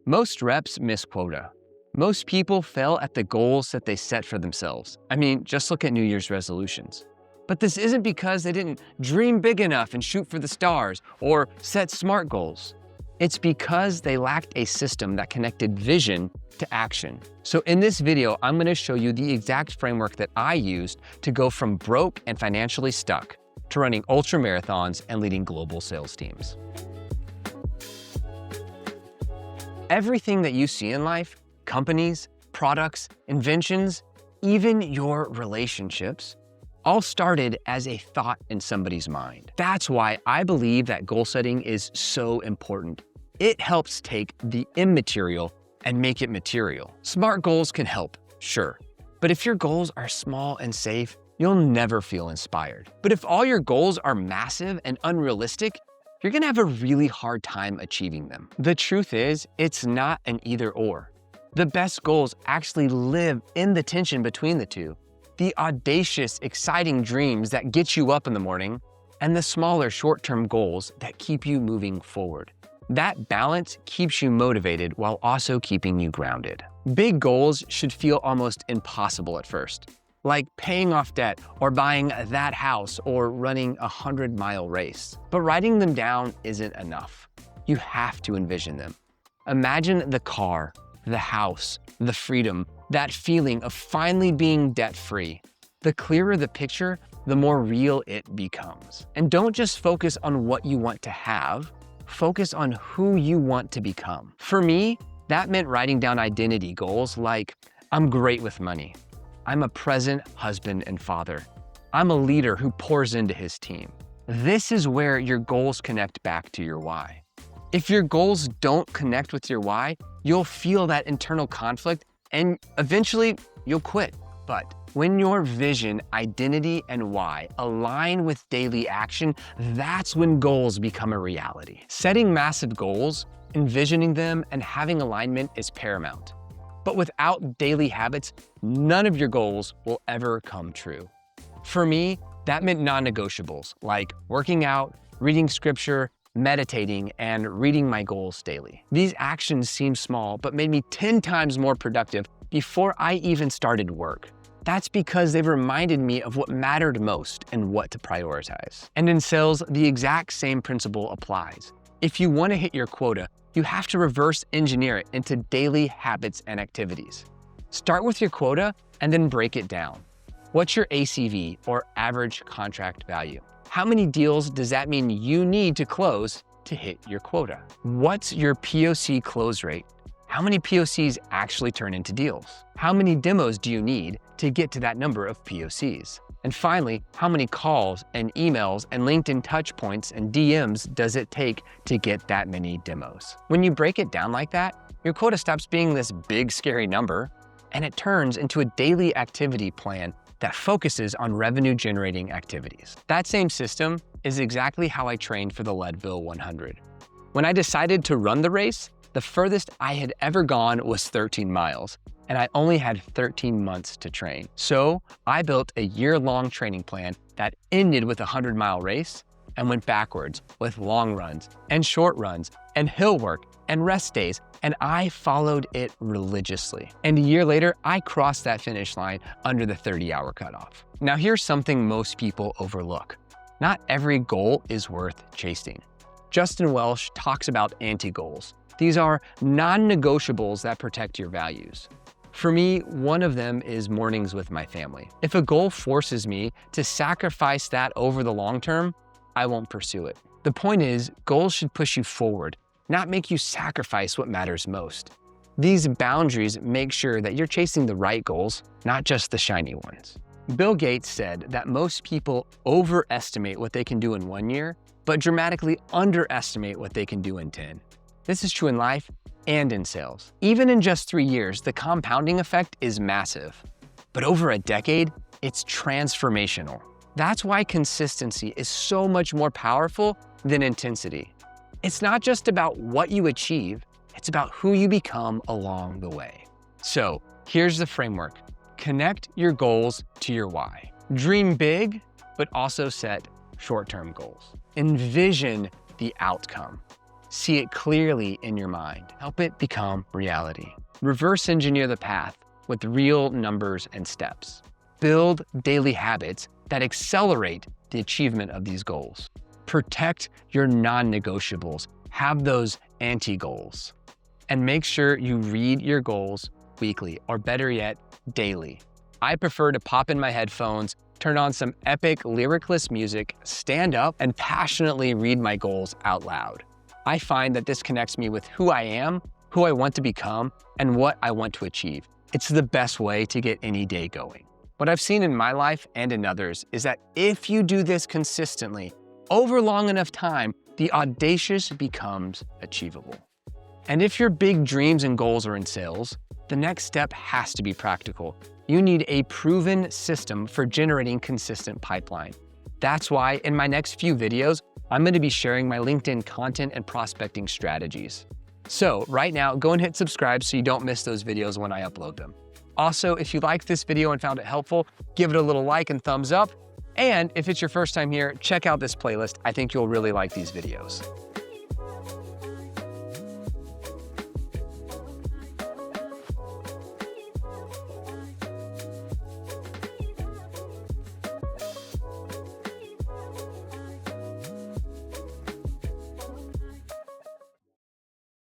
Most reps miss quota. Most people fail at the goals that they set for themselves. I mean, just look at New Year's resolutions. But this isn't because they didn't dream big enough and shoot for the stars or set SMART goals. It's because they lacked a system that connected vision to action. So in this video, I'm going to show you the exact framework that I used to go from broke and financially stuck to running ultramarathons and leading global sales teams. Everything that you see in life, companies, products, inventions, even your relationships, all started as a thought in somebody's mind. That's why I believe that goal setting is so important. It helps take the immaterial and make it material. SMART goals can help, sure. But if your goals are small and safe, you'll never feel inspired. But if all your goals are massive and unrealistic, you're gonna have a really hard time achieving them. The truth is, it's not an either or. The best goals actually live in the tension between the two. The audacious, exciting dreams that get you up in the morning, and the smaller short-term goals that keep you moving forward. That balance keeps you motivated while also keeping you grounded. Big goals should feel almost impossible at first, like paying off debt or buying that house or running a 100-mile race. But writing them down isn't enough. You have to envision them. Imagine the car, the house, the freedom, that feeling of finally being debt-free. The clearer the picture, the more real it becomes. And don't just focus on what you want to have, focus on who you want to become. For me, that meant writing down identity goals like, I'm great with money. I'm a present husband and father. I'm a leader who pours into his team. This is where your goals connect back to your why. If your goals don't connect with your why, you'll feel that internal conflict and eventually you'll quit. But when your vision, identity, and why align with daily action, that's when goals become a reality. Setting massive goals, envisioning them, and having alignment is paramount. But without daily habits, none of your goals will ever come true. For me, that meant non-negotiables like working out, reading scripture, meditating, and reading my goals daily. These actions seemed small, but made me 10 times more productive before I even started work. That's because they reminded me of what mattered most and what to prioritize. And in sales, the exact same principle applies. If you want to hit your quota, you have to reverse engineer it into daily habits and activities. Start with your quota and then break it down. What's your ACV, or average contract value? How many deals does that mean you need to close to hit your quota? What's your POC close rate? How many POCs actually turn into deals? How many demos do you need to get to that number of POCs? And finally, how many calls and emails and LinkedIn touch points and DMs does it take to get that many demos? When you break it down like that, your quota stops being this big, scary number, and it turns into a daily activity plan that focuses on revenue-generating activities. That same system is exactly how I trained for the Leadville 100. When I decided to run the race, the furthest I had ever gone was 13 miles, and I only had 13 months to train. So I built a year-long training plan that ended with a 100-mile race and went backwards with long runs and short runs and hill work and rest days, and I followed it religiously. And a year later, I crossed that finish line under the 30-hour cutoff. Now here's something most people overlook. Not every goal is worth chasing. Justin Welsh talks about anti-goals. These are non-negotiables that protect your values. For me, one of them is mornings with my family. If a goal forces me to sacrifice that over the long term, I won't pursue it. The point is, goals should push you forward, not make you sacrifice what matters most. These boundaries make sure that you're chasing the right goals, not just the shiny ones. Bill Gates said that most people overestimate what they can do in 1 year, but dramatically underestimate what they can do in 10. This is true in life and in sales. Even in just 3 years, the compounding effect is massive. But over a decade, it's transformational. That's why consistency is so much more powerful than intensity. It's not just about what you achieve, it's about who you become along the way. So here's the framework. Connect your goals to your why. Dream big, but also set short-term goals. Envision the outcome. See it clearly in your mind. Help it become reality. Reverse engineer the path with real numbers and steps. Build daily habits that accelerate the achievement of these goals. Protect your non-negotiables. Have those anti-goals. And make sure you read your goals weekly, or better yet, daily. I prefer to pop in my headphones, turn on some epic lyricless music, stand up, and passionately read my goals out loud. I find that this connects me with who I am, who I want to become, and what I want to achieve. It's the best way to get any day going. What I've seen in my life and in others is that if you do this consistently, over long enough time, the audacious becomes achievable. And if your big dreams and goals are in sales, the next step has to be practical. You need a proven system for generating consistent pipeline. That's why in my next few videos, I'm going to be sharing my LinkedIn content and prospecting strategies. So right now, go and hit subscribe so you don't miss those videos when I upload them. Also, if you liked this video and found it helpful, give it a little like and thumbs up. And if it's your first time here, check out this playlist. I think you'll really like these videos.